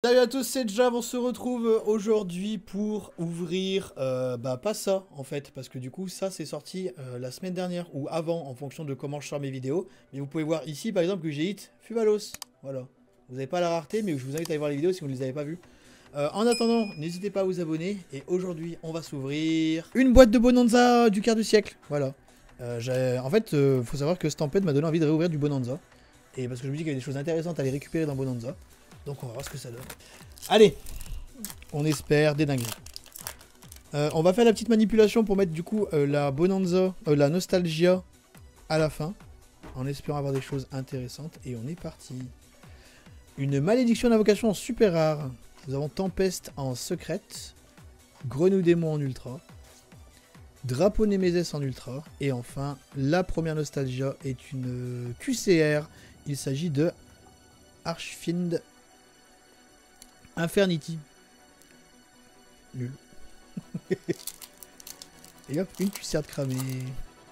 Salut à tous, c'est Jav, on se retrouve aujourd'hui pour ouvrir, pas ça en fait, parce que du coup ça c'est sorti la semaine dernière ou avant en fonction de comment je sors mes vidéos. Mais vous pouvez voir ici par exemple que j'ai hit Fumalos, voilà. Vous n'avez pas la rareté mais je vous invite à aller voir les vidéos si vous ne les avez pas vues. En attendant, n'hésitez pas à vous abonner et aujourd'hui on va s'ouvrir une boîte de Bonanza du quart du siècle, voilà. En fait, faut savoir que Stampede m'a donné envie de réouvrir du Bonanza. Et parce que je me dis qu'il y avait des choses intéressantes à aller récupérer dans Bonanza. Donc on va voir ce que ça donne. Allez, on espère des dingueries. On va faire la petite manipulation pour mettre du coup la Bonanza, la Nostalgia à la fin. En espérant avoir des choses intéressantes. Et on est parti. Une malédiction d'invocation en super rare. Nous avons Tempeste en secrète. Grenouille démon en ultra. Drapeau Némézès en ultra. Et enfin, la première Nostalgia est une QCR. Il s'agit de Archfiend Infernity. Nul. Et hop, une QCR de cramé.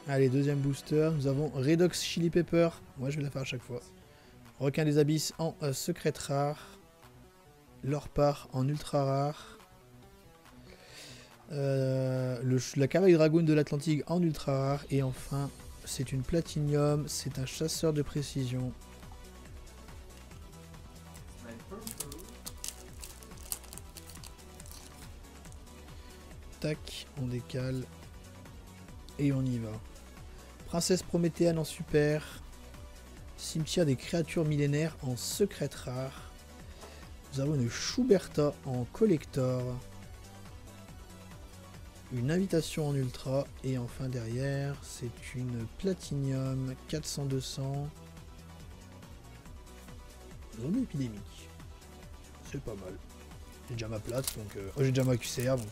Allez, deuxième booster. Nous avons Redox Chili Pepper. Moi, je vais la faire à chaque fois. Requin des Abysses en secrète rare. Lorpar en ultra rare. La Cavalerie Dragoon de l'Atlantique en ultra rare. Et enfin, c'est une Platinium. C'est un chasseur de précision. Tac, on décale. Et on y va. Princesse Prométhéenne en super. Cimetière des créatures millénaires en secrète rare. Nous avons une Schuberta en collector. Une invitation en ultra. Et enfin derrière, c'est une Platinium 400-200. Zombie épidémique. C'est pas mal. J'ai déjà ma plate, donc... j'ai déjà ma QCR, donc...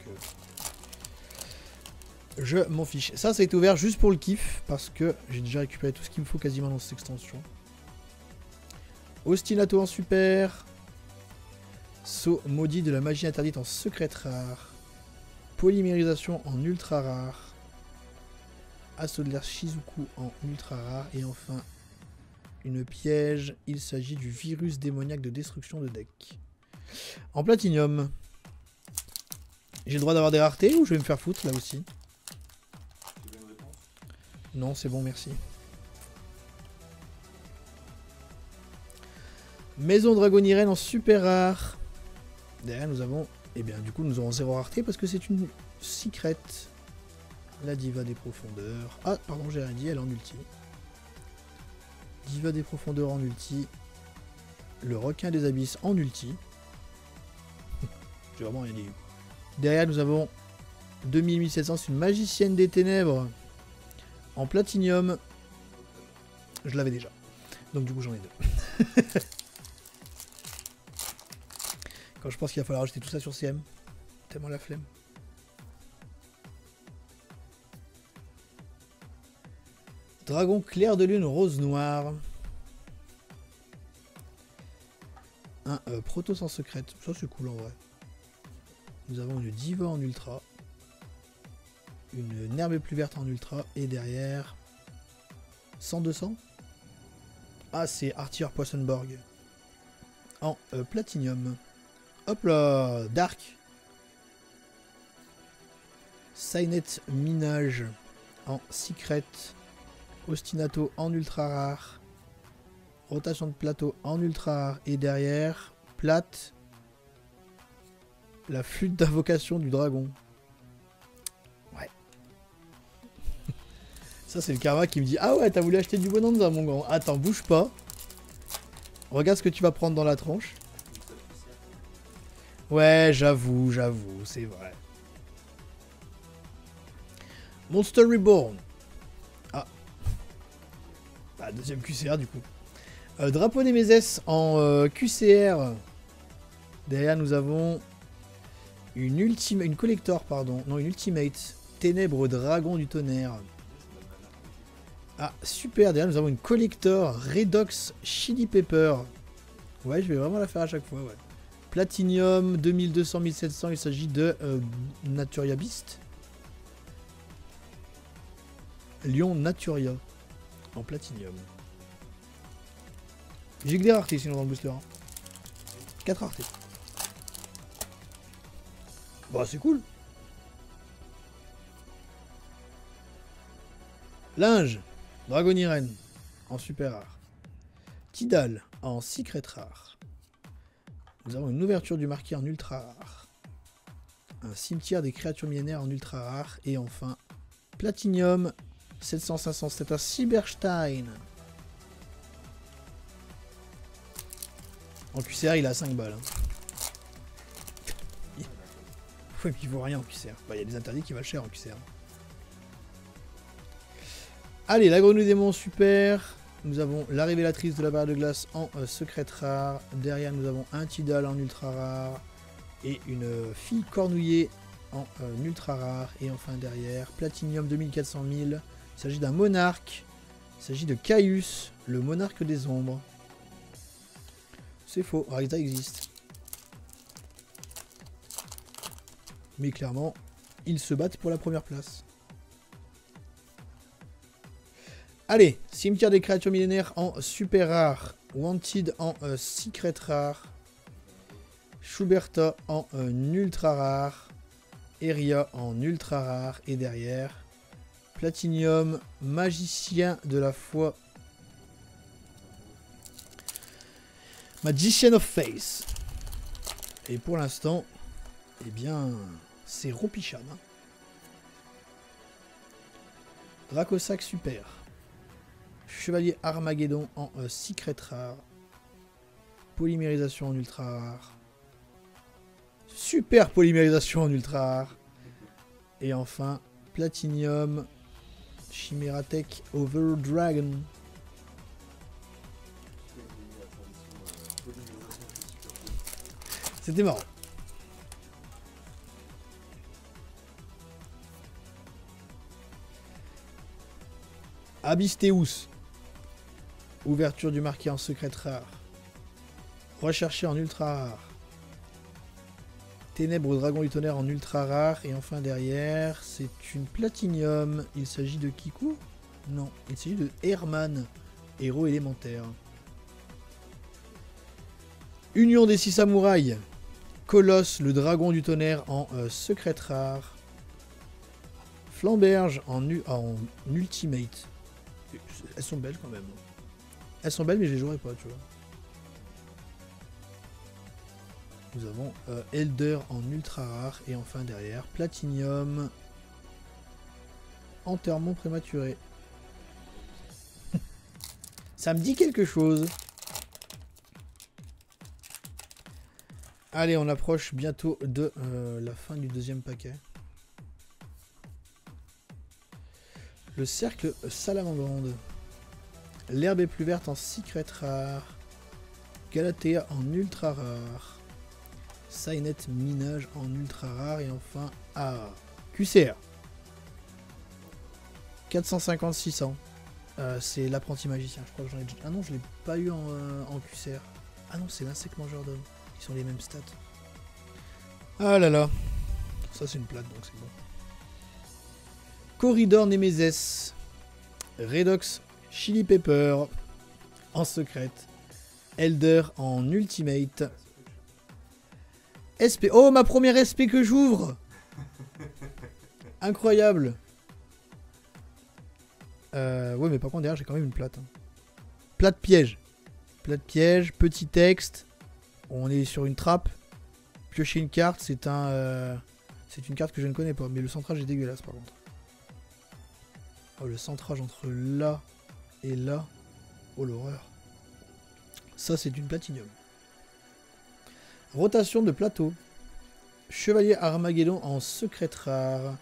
je m'en fiche. Ça a été ouvert juste pour le kiff, parce que j'ai déjà récupéré tout ce qu'il me faut quasiment dans cette extension. Ostinato en super. Saut maudit de la magie interdite en secrète rare. Polymérisation en ultra rare. Assaut de l'air Shizuku en ultra rare. Et enfin, une piège. Il s'agit du virus démoniaque de destruction de deck. En platinium. J'ai le droit d'avoir des raretés ou je vais me faire foutre là aussi? Non, c'est bon, merci. Maison Dragonirène en super rare. Derrière, nous avons... Eh bien, du coup, nous aurons 0 rareté parce que c'est une secret. La Diva des Profondeurs. Ah, pardon, j'ai rien dit, elle est en ulti. Diva des Profondeurs en ulti. Le Requin des Abysses en ulti. J'ai vraiment rien dit. Derrière, nous avons 2700, c'est une Magicienne des Ténèbres. En platinium, je l'avais déjà. Donc du coup j'en ai deux. Quand je pense qu'il va falloir ajouter tout ça sur CM. Tellement la flemme. Dragon clair de lune rose noire. Un Protoss en secrète. Ça c'est cool en vrai. Nous avons une Diva en ultra. Une herbe plus verte en ultra. Et derrière... 100-200. Ah, c'est Arthur Poisonborg. En platinium. Hop là, Dark. Signet Minage. En secret. Ostinato en ultra rare. Rotation de plateau en ultra rare. Et derrière, plate. La flûte d'invocation du dragon. Ouais. Ça, c'est le karma qui me dit: ah ouais, t'as voulu acheter du Bonanza, mon grand. Attends, bouge pas. Regarde ce que tu vas prendre dans la tronche. Ouais, j'avoue, c'est vrai. Monster Reborn. Ah. Bah, deuxième QCR, du coup. Drapeau Némézès en QCR. Derrière, nous avons une collector, pardon. Non, une ultimate. Ténèbres Dragon du tonnerre. Ah, super. Derrière, nous avons une collector Redox Chili Pepper. Ouais, je vais vraiment la faire à chaque fois, ouais. Platinium, 2200-1700, il s'agit de Naturia Beast. Lion Naturia. En platinium. J'ai que des raretés sinon dans le booster. Hein. 4 raretés. Bah c'est cool. Linge, Dragoniren en super rare. Tidal en secret rare. Nous avons une ouverture du marquis en ultra rare. Un cimetière des créatures millénaires en ultra rare. Et enfin, Platinium 700-500. C'est un Cyberstein. En QCR, il a 5 balles. Hein. Ouais, mais il vaut rien en QCR. Bah, il y a des interdits qui valent cher en QCR. Allez, la grenouille démon super. Nous avons la révélatrice de la barre de glace en secrète rare. Derrière, nous avons un Tidal en ultra rare. Et une fille cornouillée en ultra rare. Et enfin derrière, Platinium 2400 000. Il s'agit d'un monarque. Il s'agit de Caius, le monarque des ombres. C'est faux, Rarita existe. Mais clairement, ils se battent pour la première place. Allez, cimetière des créatures millénaires en super rare. Wanted en secret rare. Schuberta en ultra rare. Eria en ultra rare. Et derrière, Platinium, magicien de la foi. Magician of Face. Et pour l'instant, eh bien, c'est Ropicham. Hein. Dracosac super. Chevalier Armageddon en secret rare. Polymérisation en ultra rare. Super polymérisation en ultra rare. Et enfin, Platinium Chimératech Over Dragon. C'était marrant. Abysteus. Ouverture du marquis en secret rare. Recherché en ultra rare. Ténèbres dragon du tonnerre en ultra rare. Et enfin derrière, c'est une Platinium. Il s'agit de Kiku? Non, il s'agit de Herman, héros élémentaire. Union des 6 samouraïs. Colosse, le dragon du tonnerre en secret rare. Flamberge en ultimate. Elles sont belles quand même. Elles sont belles mais je les jouerai pas, tu vois. Nous avons Elder en ultra rare. Et enfin derrière, Platinium. Enterrement prématuré. Ça me dit quelque chose. Allez, on approche bientôt de la fin du deuxième paquet. Le cercle salamandre. L'herbe est plus verte en secret rare. Galatea en ultra rare. Signet minage en ultra rare. Et enfin, QCR. 450-600. C'est l'apprenti magicien. Je crois que j'en ai déjà... Ah non, je l'ai pas eu en QCR. Ah non, c'est l'insecte mangeur d'hommes. Ils sont les mêmes stats. Ah là là. Ça, c'est une plate, donc c'est bon. Corridor Nemesis. Redox Chili Pepper. En secrète. Elder en ultimate. SP. Oh, ma première SP que j'ouvre. Incroyable. Ouais, mais par contre, derrière, j'ai quand même une plate. Hein. Plate piège. Plate piège, petit texte. On est sur une trappe. Piocher une carte, c'est une carte que je ne connais pas. Mais le centrage est dégueulasse, par contre. Oh, le centrage entre là et là. Oh, l'horreur. Ça, c'est une Platinium. Rotation de plateau. Chevalier Armageddon en secret rare.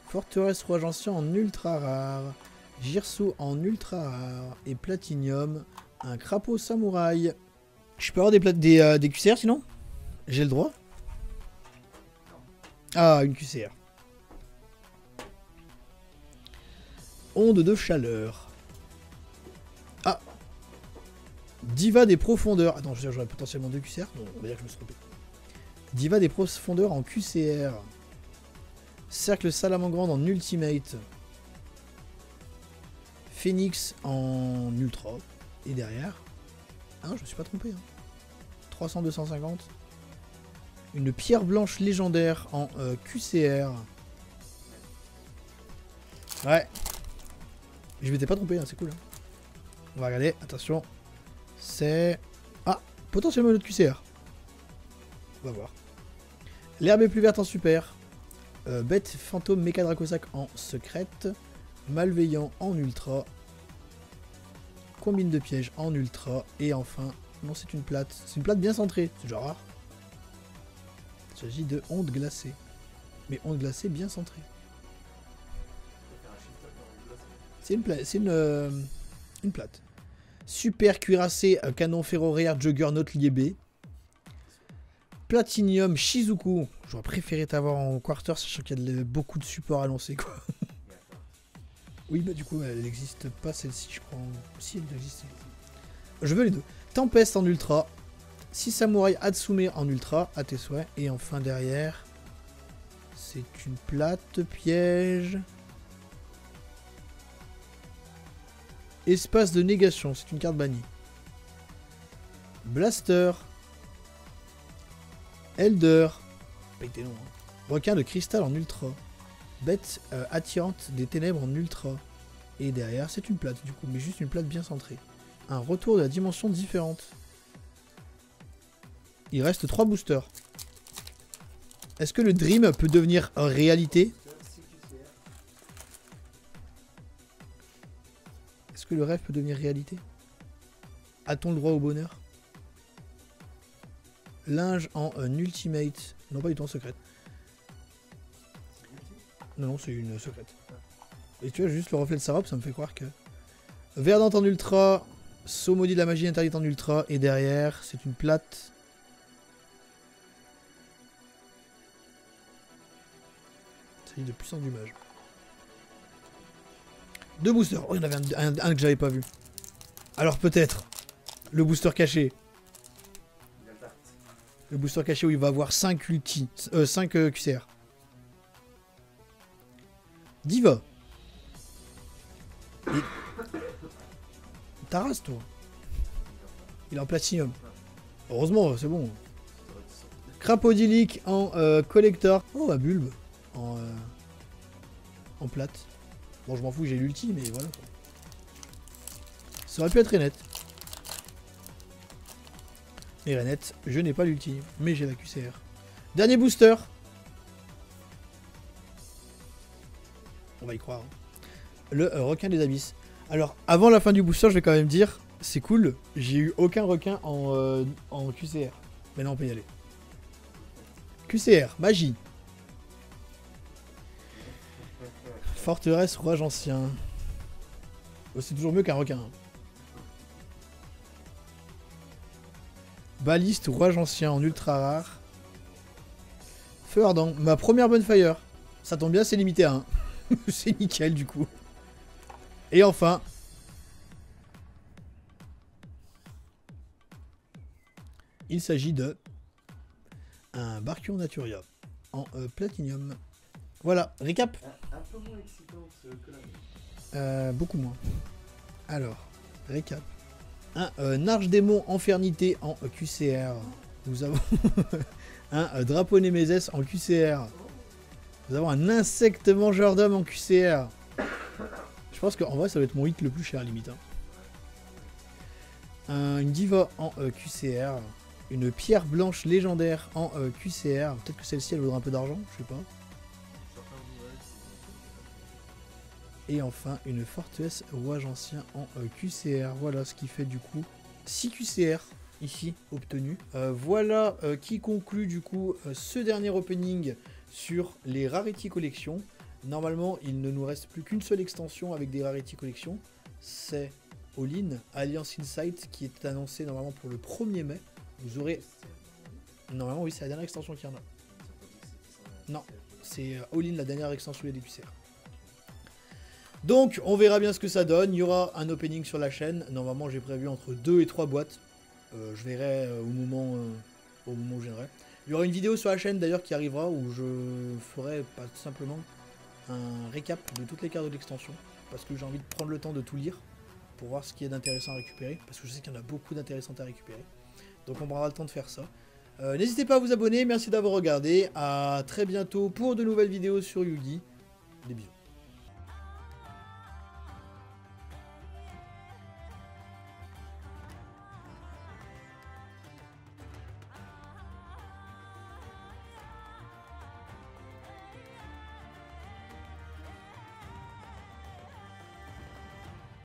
Forteresse Roi Gentian en ultra rare. Girsu en ultra rare. Et Platinium, un crapaud samouraï. Je peux avoir des QCR sinon? J'ai le droit? Ah, une QCR. Onde de chaleur. Ah. Diva des profondeurs. Attends, je veux dire, j'aurais potentiellement deux QCR. Bon, on va dire que je me suis trompé. Diva des profondeurs en QCR. Cercle Salamandre en ultimate. Phoenix en ultra. Et derrière... Ah non, je me suis pas trompé. Hein. 300-250. Une pierre blanche légendaire en QCR. Ouais. Je m'étais pas trompé, hein, c'est cool. Hein. On va regarder, attention. C'est... Ah, potentiellement notre QCR. On va voir. L'herbe est plus verte en super. Bête fantôme méca Dracosac en secrète. Malveillant en ultra. Combine de pièges en ultra. Et enfin, non c'est une plate. C'est une plate bien centrée, c'est genre rare. Il s'agit de onde glacée. Mais onde glacée bien centrée. C'est une plate. Super cuirassé, canon ferroraire, Juggernaut liébé. Platinium, Shizuku. J'aurais préféré t'avoir en quarter, sachant qu'il y a beaucoup de supports à lancer, quoi. Oui, bah du coup, elle n'existe pas, celle-ci, je crois. Si, elle existe. Je veux les deux. Tempeste en ultra. 6 samouraïs Hatsume en ultra, à tes souhaits. Et enfin, derrière, c'est une plate piège. Espace de négation, c'est une carte bannie. Blaster. Elder. Long, hein. Requin de cristal en ultra. Bête attirante des ténèbres en ultra. Et derrière, c'est une plate du coup, mais juste une plate bien centrée. Un retour de la dimension différente. Il reste 3 boosters. Est-ce que le Dream peut devenir réalité? Est-ce que le rêve peut devenir réalité? A-t-on le droit au bonheur? Linge en ultimate. Non, pas du tout en secrète. Non, c'est une secrète. Et tu vois, juste le reflet de sa robe, ça me fait croire que... Verdante en ultra. Saut maudit de la magie interdite en ultra. Et derrière, c'est une plate. C'est de puissance du mage. 2 boosters. Oh, il y en avait un que j'avais pas vu. Alors peut-être le booster caché. Le booster caché où il va avoir 5 ulti. 5 QCR. Diva. Et... Taras, toi. Il est en platinium. Heureusement, c'est bon. Crapodilic en collector. Oh, à bulbe. En plate. Bon, je m'en fous, j'ai l'ulti, mais voilà. Ça aurait pu être Renette. Et Renette, je n'ai pas l'ulti, mais j'ai la QCR. Dernier booster. On va y croire. Le requin des abysses. Alors, avant la fin du booster, je vais quand même dire, c'est cool, j'ai eu aucun requin en QCR. Maintenant, on peut y aller. QCR, magie. Forteresse, rouage ancien. Oh, c'est toujours mieux qu'un requin. Baliste, rouage ancien en ultra rare. Feu ardent. Ma première bonfire. Ça tombe bien, c'est limité à 1. C'est nickel du coup. Et enfin. Il s'agit de un Barkion Naturia en platinium. Voilà, récap. Un peu moins excitant que la... Beaucoup moins. Alors, récap. Un Archdémon Infernité en QCR. Nous avons un Drapeau Némézès en QCR. Nous avons un Insecte Mangeur d'Hommes en QCR. Je pense qu'en vrai, ça va être mon hit le plus cher, limite. Hein. Une Diva en QCR. Une Pierre Blanche Légendaire en QCR. Peut-être que celle-ci, elle vaudra un peu d'argent, je sais pas. Et enfin, une Forteresse Rouage Ancien en QCR. Voilà ce qui fait du coup 6 QCR ici obtenus. Voilà qui conclut du coup ce dernier opening sur les Rarity Collection. Normalement, il ne nous reste plus qu'une seule extension avec des Rarity Collection. C'est All-in Alliance Insight qui est annoncé normalement pour le 1er mai. Vous aurez... Normalement, oui, c'est la dernière extension qu'il y en a. Non, c'est All-in, la dernière extension des QCR. Donc, on verra bien ce que ça donne. Il y aura un opening sur la chaîne. Normalement, j'ai prévu entre 2 et 3 boîtes. Je verrai au moment où je viendrai. Il y aura une vidéo sur la chaîne d'ailleurs qui arrivera où je ferai pas simplement un récap de toutes les cartes de l'extension. Parce que j'ai envie de prendre le temps de tout lire pour voir ce qu'il y a d'intéressant à récupérer. Parce que je sais qu'il y en a beaucoup d'intéressantes à récupérer. Donc on prendra le temps de faire ça. N'hésitez pas à vous abonner, merci d'avoir regardé. À très bientôt pour de nouvelles vidéos sur Yugi. Des bisous.